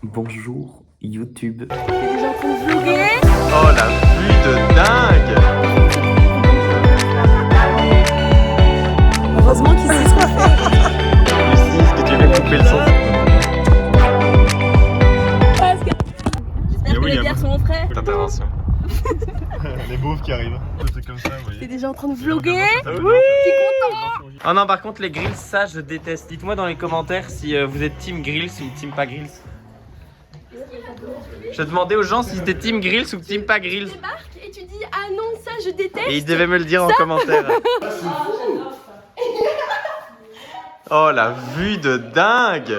Bonjour YouTube. T'es déjà en train de vlogger? Oh la vue de dingue! Heureusement qu'il sait ce qu'on fait. Lucie, est-ce que tu veux couper le son? J'espère que les bières sont frais. Intervention. Les beaufs qui arrivent, des trucs comme ça, vous T'es voyez. déjà en train de vlogger? Oui. T'es content? Oh non, par contre, les grills, ça je déteste. Dites-moi dans les commentaires si vous êtes team grills ou team pas grills. Je demandais aux gens si c'était team grills ou team pas grills. Tu débarques et tu dis ah non ça je déteste. Et ils devaient me le dire en commentaire. Oh la vue de dingue!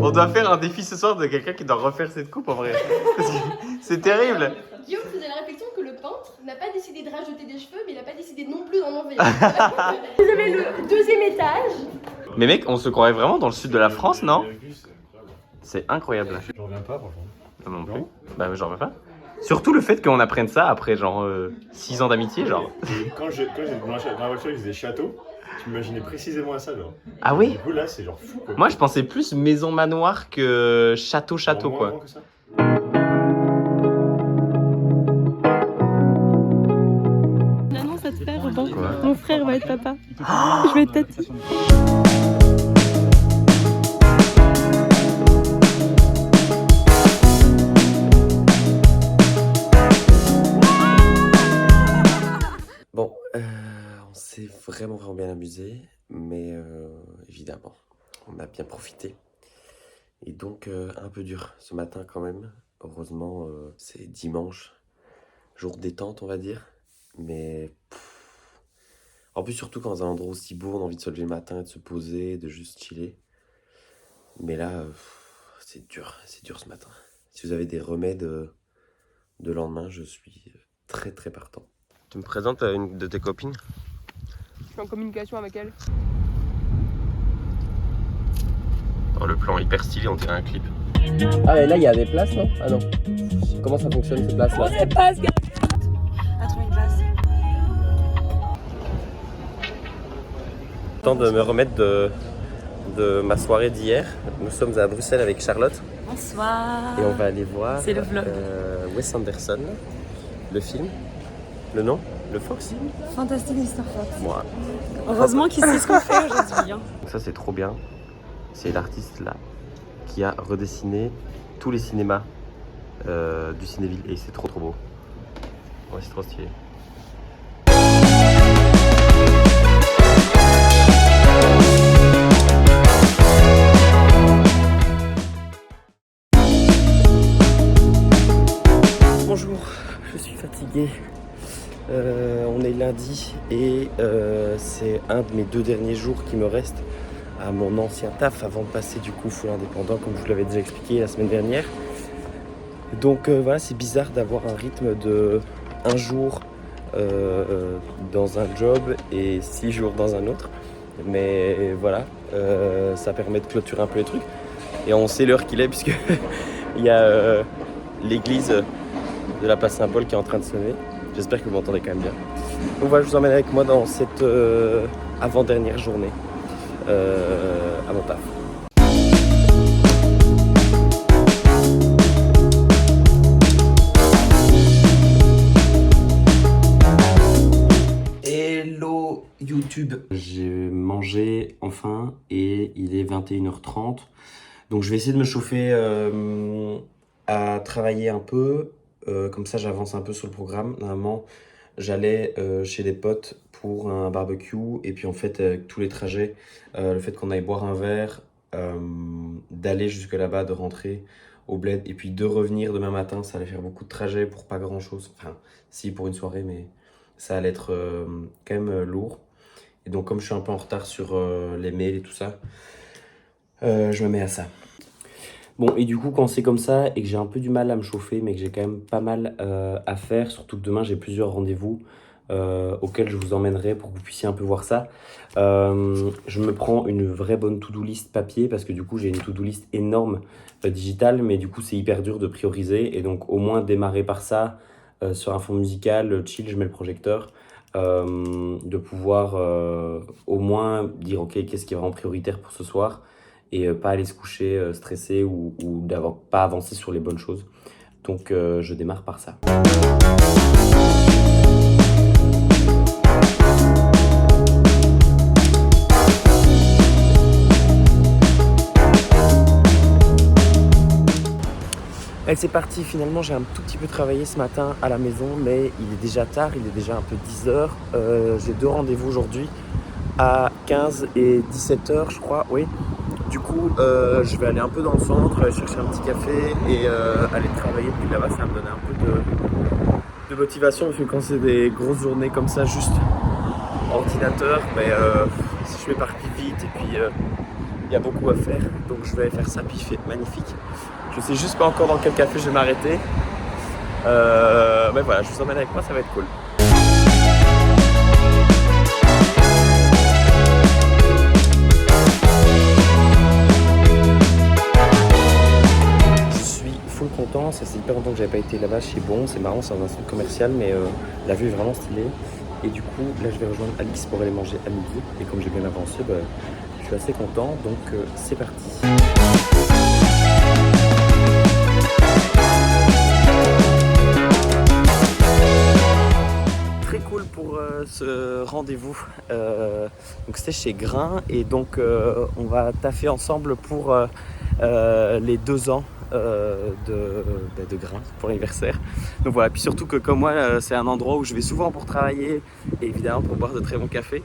On doit faire un défi ce soir de quelqu'un qui doit refaire cette coupe en vrai. Parce que c'est terrible. Guillaume faisait la réflexion que le peintre n'a pas décidé de rajouter des cheveux mais il n'a pas décidé non plus d'en enlever. Vous avez le deuxième étage. Mais mec, on se croirait vraiment dans le sud de la France, non? C'est incroyable. J'en reviens pas, franchement. Non, non plus. Bah, mais j'en veux pas. Surtout le fait qu'on apprenne ça après genre 6 ans d'amitié, genre. Et quand j'étais dans la voiture, ils disaient château, je m'imaginais précisément à ça, genre. Ah oui? Du coup, là, c'est genre fou, quoi. Moi, je pensais plus maison manoir que château Moins quoi. grand que ça. L'annonce à te faire, Robin. Quoi? Mon frère va être papa. Je vais être tati. Bon, on s'est vraiment bien amusé, mais évidemment, on a bien profité. Et donc, un peu dur ce matin quand même. Heureusement, c'est dimanche, jour détente, on va dire. Mais en plus, surtout quand dans un endroit aussi beau, on a envie de se lever le matin, de se poser, de juste chiller. Mais là, c'est dur ce matin. Si vous avez des remèdes de lendemain, je suis très très partant. Tu me présentes une de tes copines? Je suis en communication avec elle. Oh, le plan hyper stylé, on dirait un clip. Ah, mais là, il y a des places, non? Ah non. Comment ça fonctionne, ces places-là? On sait pas ce gars. À trouver une place. Temps de me remettre de ma soirée d'hier. Nous sommes à Bruxelles avec Charlotte Bonsoir. et on va aller voir C'est le vlog. Wes Anderson, le film. Le nom? Le Fox? Fantastique Mr. Fox. Moi. Heureusement qu'il sait ce qu'on fait aujourd'hui. Hein. Ça, c'est trop bien. C'est l'artiste là qui a redessiné tous les cinémas du Cinéville et c'est trop beau. Ouais, c'est trop stylé. Bonjour, je suis fatigué. On est lundi et c'est un de mes 2 derniers jours qui me restent à mon ancien taf avant de passer du coup full indépendant comme je vous l'avais déjà expliqué la semaine dernière. Donc voilà, c'est bizarre d'avoir un rythme de 1 jour dans un job et 6 jours dans un autre. Mais voilà, ça permet de clôturer un peu les trucs. Et on sait l'heure qu'il est puisque il y a l'église de la place Saint-Paul qui est en train de sonner. J'espère que vous m'entendez quand même bien. Donc voilà, je vous emmène avec moi dans cette avant-dernière journée à mon taf. Hello YouTube. J'ai mangé enfin et il est 21h30. Donc je vais essayer de me chauffer à travailler un peu. Comme ça j'avance un peu sur le programme. Normalement j'allais chez des potes pour un barbecue et puis en fait avec tous les trajets, le fait qu'on aille boire un verre, d'aller jusque là-bas, de rentrer au bled et puis de revenir demain matin, ça allait faire beaucoup de trajets pour pas grand chose. Enfin si pour une soirée mais ça allait être quand même lourd. Et donc comme je suis un peu en retard sur les mails et tout ça, je me mets à ça. Bon, et du coup, quand c'est comme ça et que j'ai un peu du mal à me chauffer, mais que j'ai quand même pas mal à faire, surtout que demain j'ai plusieurs rendez-vous auxquels je vous emmènerai pour que vous puissiez un peu voir ça. Je me prends une vraie bonne to-do list papier parce que du coup j'ai une to-do list énorme digitale, mais du coup c'est hyper dur de prioriser et donc au moins démarrer par ça sur un fond musical, chill, je mets le projecteur. de pouvoir au moins dire ok, qu'est-ce qui est vraiment prioritaire pour ce soir et pas aller se coucher stressé ou d'avoir pas avancé sur les bonnes choses. Donc je démarre par ça. Et c'est parti, finalement j'ai un tout petit peu travaillé ce matin à la maison, mais il est déjà tard, il est déjà un peu 10h. J'ai 2 rendez-vous aujourd'hui à 15 et 17h je crois, oui. Du coup je vais aller un peu dans le centre, aller chercher un petit café et aller travailler depuis là-bas. Ça va me donner un peu de motivation, parce que quand c'est des grosses journées comme ça, juste ordinateur, mais si je m'éparpille vite et puis il y a beaucoup à faire, donc je vais faire ça, puis il fait magnifique. Je sais juste pas encore dans quel café je vais m'arrêter. Mais voilà, je vous emmène avec moi, ça va être cool. Je suis full content, ça c'est hyper longtemps que j'avais pas été là-bas chez Bon. C'est marrant, c'est dans un centre commercial, mais la vue est vraiment stylée. Et du coup, là je vais rejoindre Alix pour aller manger à midi. Et comme j'ai bien avancé, je suis assez content, donc c'est parti. Cool pour ce rendez-vous. Donc c'était chez Grain et donc on va taffer ensemble pour les 2 ans de Grain pour l'anniversaire. Donc voilà, puis surtout que comme moi c'est un endroit où je vais souvent pour travailler et évidemment pour boire de très bons cafés.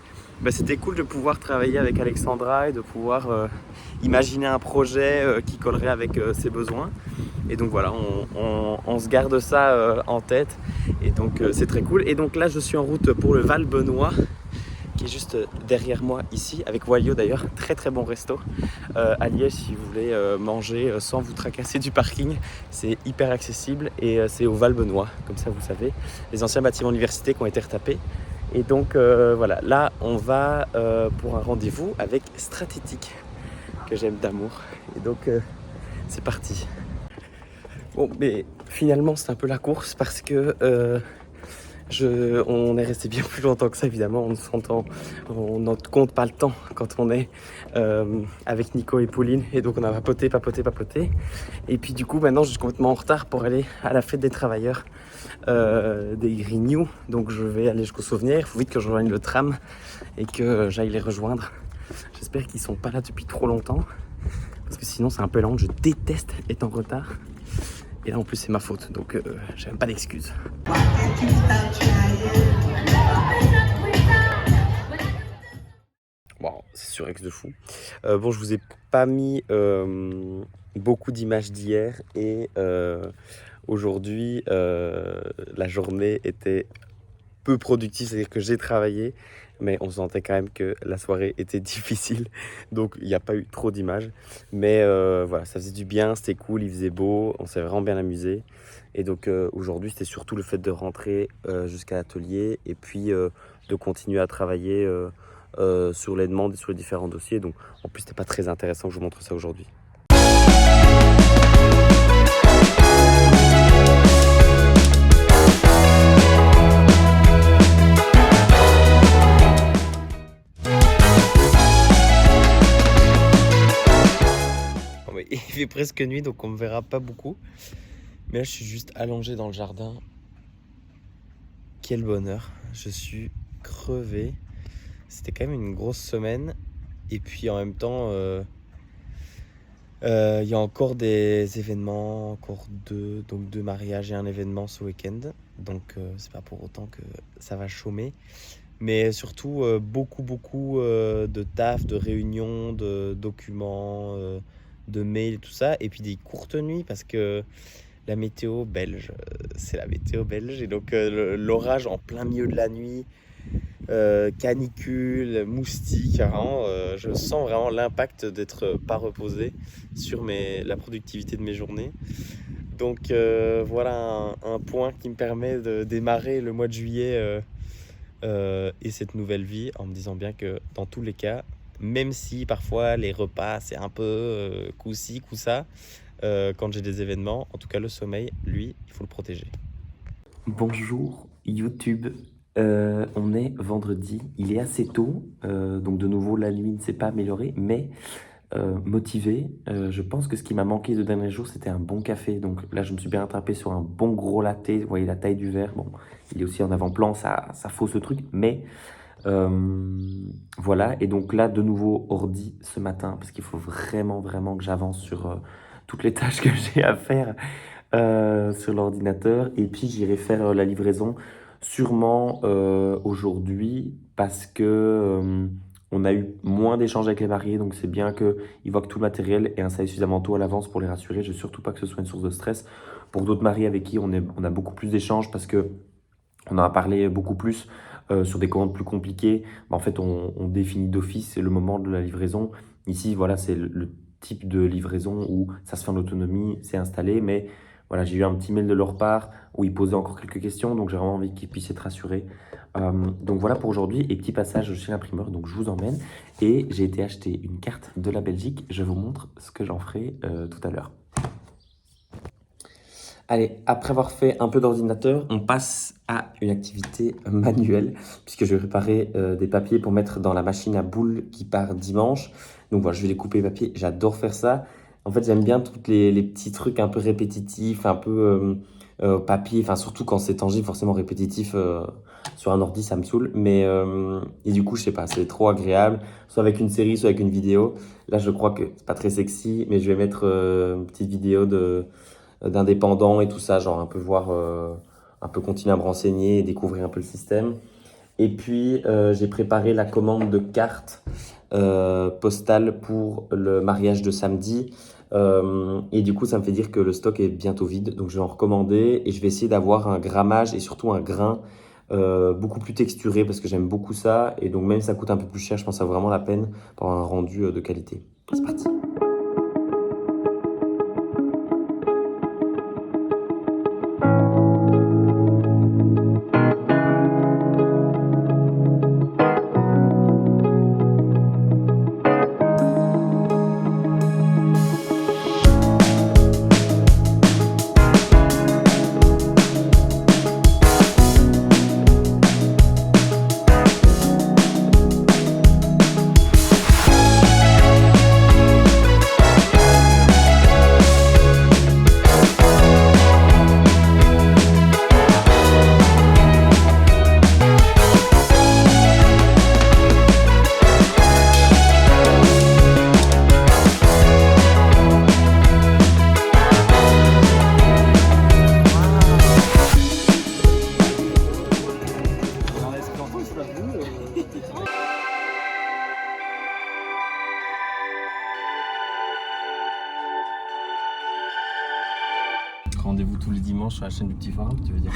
C'était cool de pouvoir travailler avec Alexandra et de pouvoir imaginer un projet qui collerait avec ses besoins. Et donc voilà, on se garde ça en tête et donc c'est très cool. Et donc là je suis en route pour le Val-Benoît qui est juste derrière moi ici, avec Walio d'ailleurs, très très bon resto à Liège si vous voulez manger sans vous tracasser du parking. C'est hyper accessible et c'est au Val-Benoît, comme ça vous savez, les anciens bâtiments d'université qui ont été retapés. Et donc voilà, là on va pour un rendez-vous avec Stratétique, que j'aime d'amour. Et donc c'est parti. Bon, mais finalement c'est un peu la course parce que on est resté bien plus longtemps que ça évidemment. On ne compte pas le temps quand on est avec Nico et Pauline. Et donc on a papoté. Et puis du coup maintenant je suis complètement en retard pour aller à la fête des travailleurs des Grignoux. Donc je vais aller jusqu'au Souvenir. Il faut vite que je rejoigne le tram et que j'aille les rejoindre. J'espère qu'ils sont pas là depuis trop longtemps, parce que sinon c'est un peu lent. Je déteste être en retard. Et là en plus c'est ma faute, donc j'ai même pas d'excuses. Wow, c'est surex de fou. Bon, je vous ai pas mis beaucoup d'images d'hier et aujourd'hui la journée était peu productive, c'est-à-dire que j'ai travaillé, mais on sentait quand même que la soirée était difficile, donc il n'y a pas eu trop d'images. Mais voilà, ça faisait du bien, c'était cool, il faisait beau, on s'est vraiment bien amusé. Et donc aujourd'hui, c'était surtout le fait de rentrer jusqu'à l'atelier et puis de continuer à travailler sur les demandes et sur les différents dossiers. Donc en plus, c'était pas très intéressant que je vous montre ça aujourd'hui. Il fait presque nuit, donc on me verra pas beaucoup. Mais là, je suis juste allongé dans le jardin. Quel bonheur. Je suis crevé. C'était quand même une grosse semaine. Et puis en même temps, il y a encore des événements, encore deux mariages et un événement ce week-end. Donc c'est pas pour autant que ça va chômer. Mais surtout beaucoup de taf, de réunions, de documents, de mails et tout ça. Et puis des courtes nuits parce que la météo belge, c'est la météo belge. Et donc l'orage en plein milieu de la nuit, canicule, moustiques, vraiment, je sens vraiment l'impact d'être pas reposé sur la productivité de mes journées. Donc voilà un point qui me permet de démarrer le mois de juillet et cette nouvelle vie en me disant bien que dans tous les cas, même si parfois les repas c'est un peu coup-ci, coup-ça, quand j'ai des événements, en tout cas le sommeil, lui, il faut le protéger. Bonjour YouTube, On est vendredi, il est assez tôt, donc de nouveau la nuit ne s'est pas améliorée, mais motivé. Je pense que ce qui m'a manqué de derniers jours, c'était un bon café. Donc là, je me suis bien attrapé sur un bon gros latte. Vous voyez la taille du verre. Bon, il est aussi en avant-plan, ça fausse le truc. Mais voilà. Et donc là, de nouveau, ordi ce matin, parce qu'il faut vraiment, vraiment que j'avance sur toutes les tâches que j'ai à faire sur l'ordinateur. Et puis, j'irai faire la livraison sûrement aujourd'hui parce que on a eu moins d'échanges avec les mariés, donc c'est bien qu'ils voient que tout le matériel est installé suffisamment tôt à l'avance pour les rassurer. Je veux surtout pas que ce soit une source de stress. Pour d'autres mariés avec qui on a beaucoup plus d'échanges parce que on en a parlé beaucoup plus sur des commandes plus compliquées. Bah, en fait, on définit d'office le moment de la livraison. Ici, voilà, c'est le type de livraison où ça se fait en autonomie, c'est installé, mais voilà, j'ai eu un petit mail de leur part où ils posaient encore quelques questions, donc j'ai vraiment envie qu'ils puissent être rassurés. Donc voilà pour aujourd'hui, et petit passage chez l'imprimeur, donc je vous emmène. Et j'ai été acheter une carte de la Belgique, je vous montre ce que j'en ferai tout à l'heure. Allez, après avoir fait un peu d'ordinateur, on passe à une activité manuelle, puisque je vais préparer des papiers pour mettre dans la machine à boules qui part dimanche. Donc voilà, je vais les couper les papiers, j'adore faire ça. En fait, j'aime bien tous les petits trucs un peu répétitifs, un peu papier, enfin surtout quand c'est tangible, forcément répétitif sur un ordi, ça me saoule. Mais et du coup, je sais pas, c'est trop agréable, soit avec une série, soit avec une vidéo. Là, je crois que c'est pas très sexy, mais je vais mettre une petite vidéo d'indépendants et tout ça, genre un peu voir, un peu continuer à me renseigner et découvrir un peu le système. Et puis, j'ai préparé la commande de cartes postales pour le mariage de samedi. Et du coup, ça me fait dire que le stock est bientôt vide. Donc, je vais en recommander et je vais essayer d'avoir un grammage et surtout un grain beaucoup plus texturé parce que j'aime beaucoup ça. Et donc, même si ça coûte un peu plus cher, je pense que ça vaut vraiment la peine pour avoir un rendu de qualité. C'est parti. Rendez-vous tous les dimanches sur la chaîne du Petit Forum, tu veux dire?